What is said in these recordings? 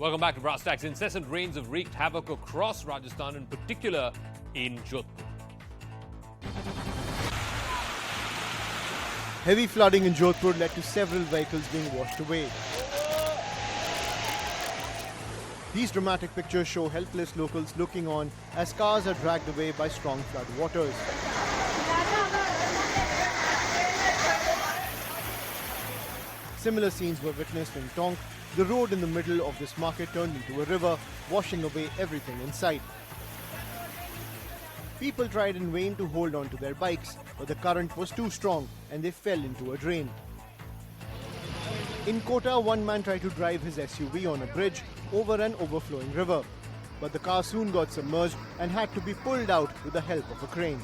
Welcome back to BrassTacks. Incessant rains have wreaked havoc across Rajasthan, in particular in Jodhpur. Heavy flooding in Jodhpur led to several vehicles being washed away. These dramatic pictures show helpless locals looking on as cars are dragged away by strong flood waters. Similar scenes were witnessed in Tonk. The road in the middle of this market turned into a river, washing away everything in sight. People tried in vain to hold on to their bikes, but the current was too strong and they fell into a drain. In Kota, one man tried to drive his SUV on a bridge over an overflowing river, but the car soon got submerged and had to be pulled out with the help of a crane.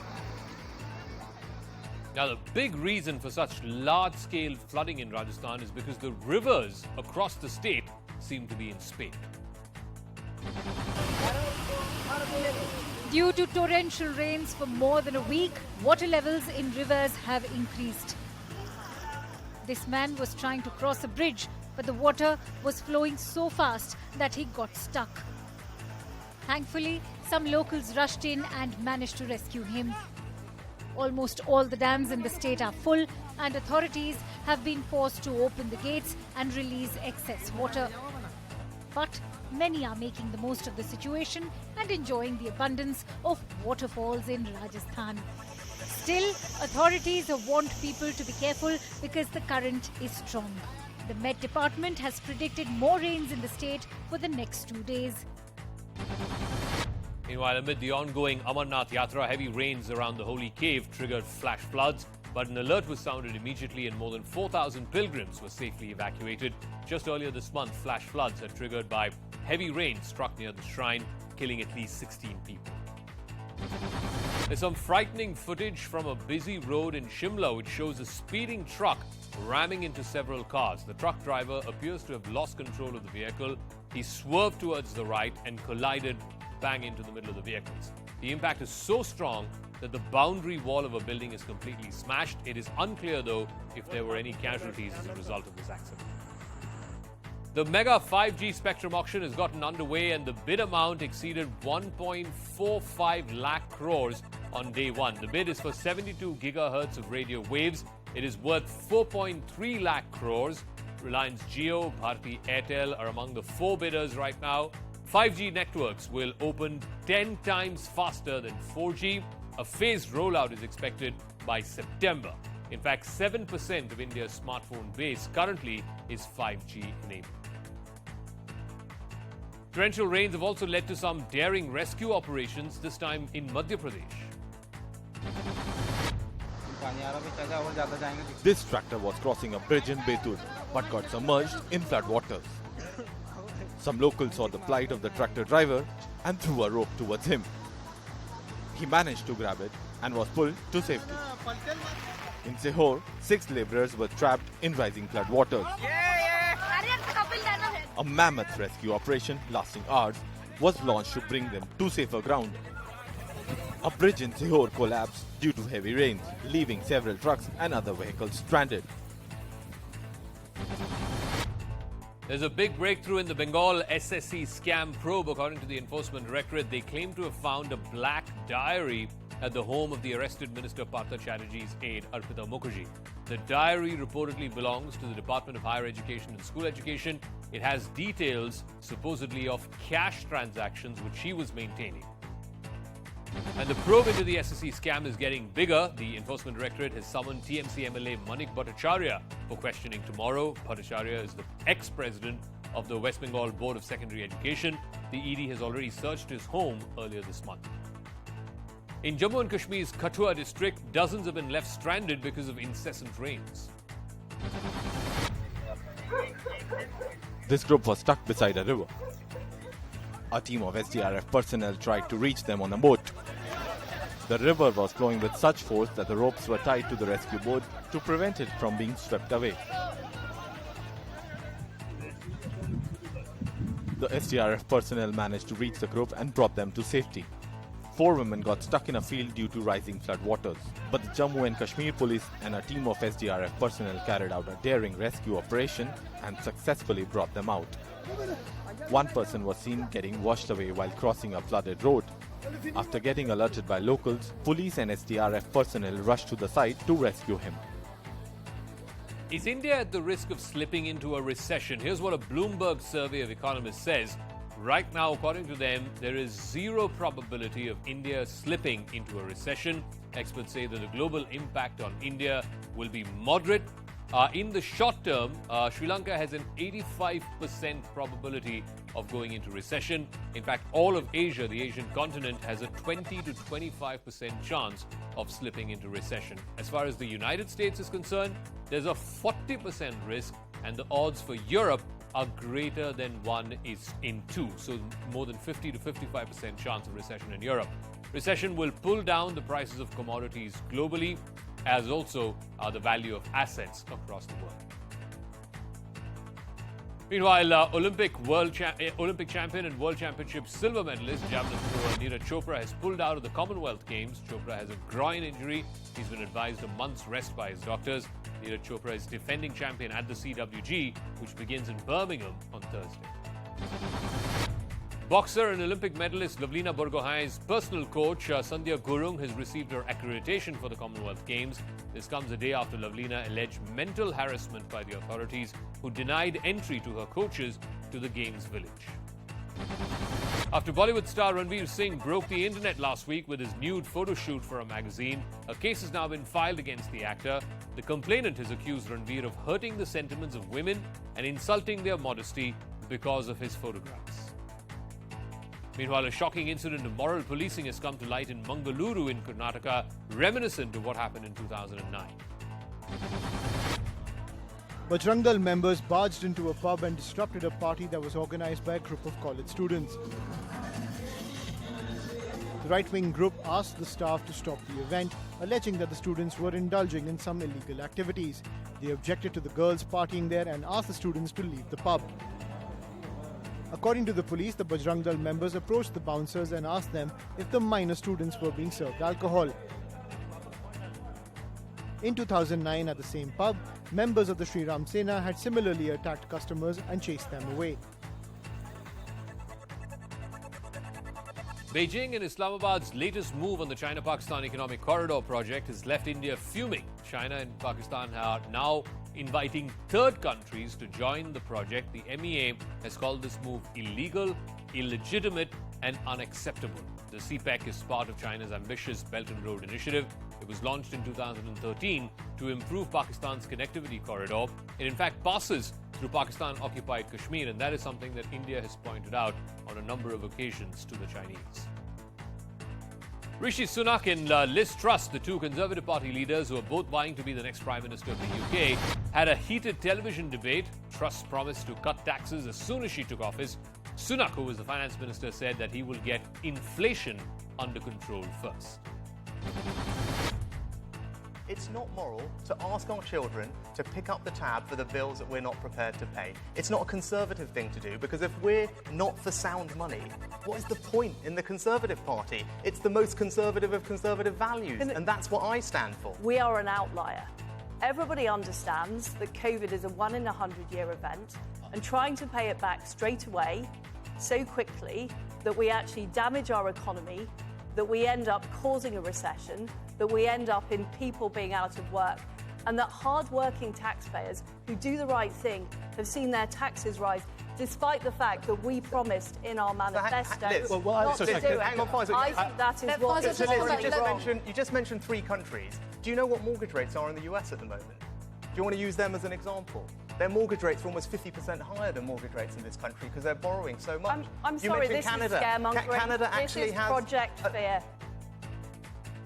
Now, the big reason for such large-scale flooding in Rajasthan is because the rivers across the state seem to be in spate. Due to torrential rains for more than a week, water levels in rivers have increased. This man was trying to cross a bridge, but the water was flowing so fast that he got stuck. Thankfully, some locals rushed in and managed to rescue him. Almost all the dams in the state are full, and authorities have been forced to open the gates and release excess water. But many are making the most of the situation and enjoying the abundance of waterfalls in Rajasthan. Still, authorities have warned people to be careful because the current is strong. The Met Department has predicted more rains in the state for the next 2 days. Meanwhile, amid the ongoing Amarnath Yatra, heavy rains around the holy cave triggered flash floods, but an alert was sounded immediately and more than 4,000 pilgrims were safely evacuated. Just earlier this month, flash floods are triggered by heavy rain struck near the shrine, killing at least 16 people. There's some frightening footage from a busy road in Shimla which shows a speeding truck ramming into several cars. The truck driver appears to have lost control of the vehicle. He swerved towards the right and collided bang into the middle of the vehicles. The impact is so strong that the boundary wall of a building is completely smashed. It is unclear, though, if there were any casualties as a result of this accident. The mega 5G spectrum auction has gotten underway and the bid amount exceeded 1.45 lakh crores on day one. The bid is for 72 gigahertz of radio waves. It is worth 4.3 lakh crores. Reliance Jio, Bharti Airtel are among the 4 bidders right now. 5G networks will open 10 times faster than 4G. A phased rollout is expected by September. In fact, 7% of India's smartphone base currently is 5G enabled. Torrential rains have also led to some daring rescue operations, this time in Madhya Pradesh. This tractor was crossing a bridge in Betur but got submerged in flood waters. Some locals saw the plight of the tractor driver and threw a rope towards him. He managed to grab it and was pulled to safety. In Sehor, 6 labourers were trapped in rising flood waters. A mammoth rescue operation lasting hours was launched to bring them to safer ground. A bridge in Sehor collapsed due to heavy rains, leaving several trucks and other vehicles stranded. There's a big breakthrough in the Bengal SSC scam probe. According to the Enforcement Directorate, they claim to have found a black diary at the home of the arrested Minister Partha Chatterjee's aide, Arpita Mukherjee. The diary reportedly belongs to the Department of Higher Education and School Education. It has details, supposedly, of cash transactions which she was maintaining. And the probe into the SSC scam is getting bigger. The Enforcement Directorate has summoned TMC MLA Manik Bhattacharya for questioning tomorrow. Bhattacharya is the ex-president of the West Bengal Board of Secondary Education. The ED has already searched his home earlier this month. In Jammu and Kashmir's Kathua district, dozens have been left stranded because of incessant rains. This group was stuck beside a river. A team of SDRF personnel tried to reach them on a boat. The river was flowing with such force that the ropes were tied to the rescue boat to prevent it from being swept away. The SDRF personnel managed to reach the group and brought them to safety. 4 women got stuck in a field due to rising flood waters. But the Jammu and Kashmir police and a team of SDRF personnel carried out a daring rescue operation and successfully brought them out. One person was seen getting washed away while crossing a flooded road. After getting alerted by locals, police and SDRF personnel rushed to the site to rescue him. Is India at the risk of slipping into a recession? Here's what a Bloomberg survey of economists says. Right now, according to them, there is zero probability of India slipping into a recession. Experts say that the global impact on India will be moderate. In the short term, Sri Lanka has an 85% probability of going into recession. In fact, all of Asia, the Asian continent, has a 20 to 25% chance of slipping into recession. As far as the United States is concerned, there's a 40% risk, and the odds for Europe are greater than 1 is in 2. So more than 50 to 55% chance of recession in Europe. Recession will pull down the prices of commodities globally, as also the value of assets across the world. Meanwhile, Olympic champion and World Championship silver medalist javelin thrower Neeraj Chopra has pulled out of the Commonwealth Games. Chopra has a groin injury. He's been advised a month's rest by his doctors. Neeraj Chopra is defending champion at the CWG, which begins in Birmingham on Thursday. Boxer and Olympic medalist Lavlina Borgohain's personal coach Sandhya Gurung has received her accreditation for the Commonwealth Games. This comes a day after Lavlina alleged mental harassment by the authorities, who denied entry to her coaches to the Games village. After Bollywood star Ranveer Singh broke the internet last week with his nude photo shoot for a magazine, a case has now been filed against the actor. The complainant has accused Ranveer of hurting the sentiments of women and insulting their modesty because of his photographs. Meanwhile, a shocking incident of moral policing has come to light in Mangaluru in Karnataka, reminiscent of what happened in 2009. Bajrang Dal members barged into a pub and disrupted a party that was organized by a group of college students. The right-wing group asked the staff to stop the event, alleging that the students were indulging in some illegal activities. They objected to the girls partying there and asked the students to leave the pub. According to the police, the Bajrang Dal members approached the bouncers and asked them if the minor students were being served alcohol. In 2009, at the same pub, members of the Sri Ram Sena had similarly attacked customers and chased them away. Beijing and Islamabad's latest move on the China-Pakistan Economic Corridor project has left India fuming. China and Pakistan are now inviting third countries to join the project. The MEA has called this move illegal, illegitimate, and unacceptable. The CPEC is part of China's ambitious Belt and Road Initiative. It was launched in 2013 to improve Pakistan's connectivity corridor. It in fact passes through Pakistan-occupied Kashmir, and that is something that India has pointed out on a number of occasions to the Chinese. Rishi Sunak and Liz Truss, the two Conservative Party leaders who are both vying to be the next Prime Minister of the UK, had a heated television debate. Truss promised to cut taxes as soon as she took office. Sunak, who was the finance minister, said that he will get inflation under control first. It's not moral to ask our children to pick up the tab for the bills that we're not prepared to pay. It's not a Conservative thing to do, because if we're not for sound money, what is the point in the Conservative Party? It's the most conservative of conservative values, and that's what I stand for. We are an outlier. Everybody understands that COVID is a 1 in a 100-year event, and trying to pay it back straight away so quickly that we actually damage our economy, that we end up causing a recession, that we end up in people being out of work, and that hard-working taxpayers who do the right thing have seen their taxes rise, despite the fact that we promised in our manifesto not to do it. I think that is what is wrong. You just mentioned 3 countries. Do you know what mortgage rates are in the US at the moment? Do you want to use them as an example? Their mortgage rates are almost 50% higher than mortgage rates in this country because they're borrowing so much. I'm sorry, this is scaremongering. Canada this is Project Fear.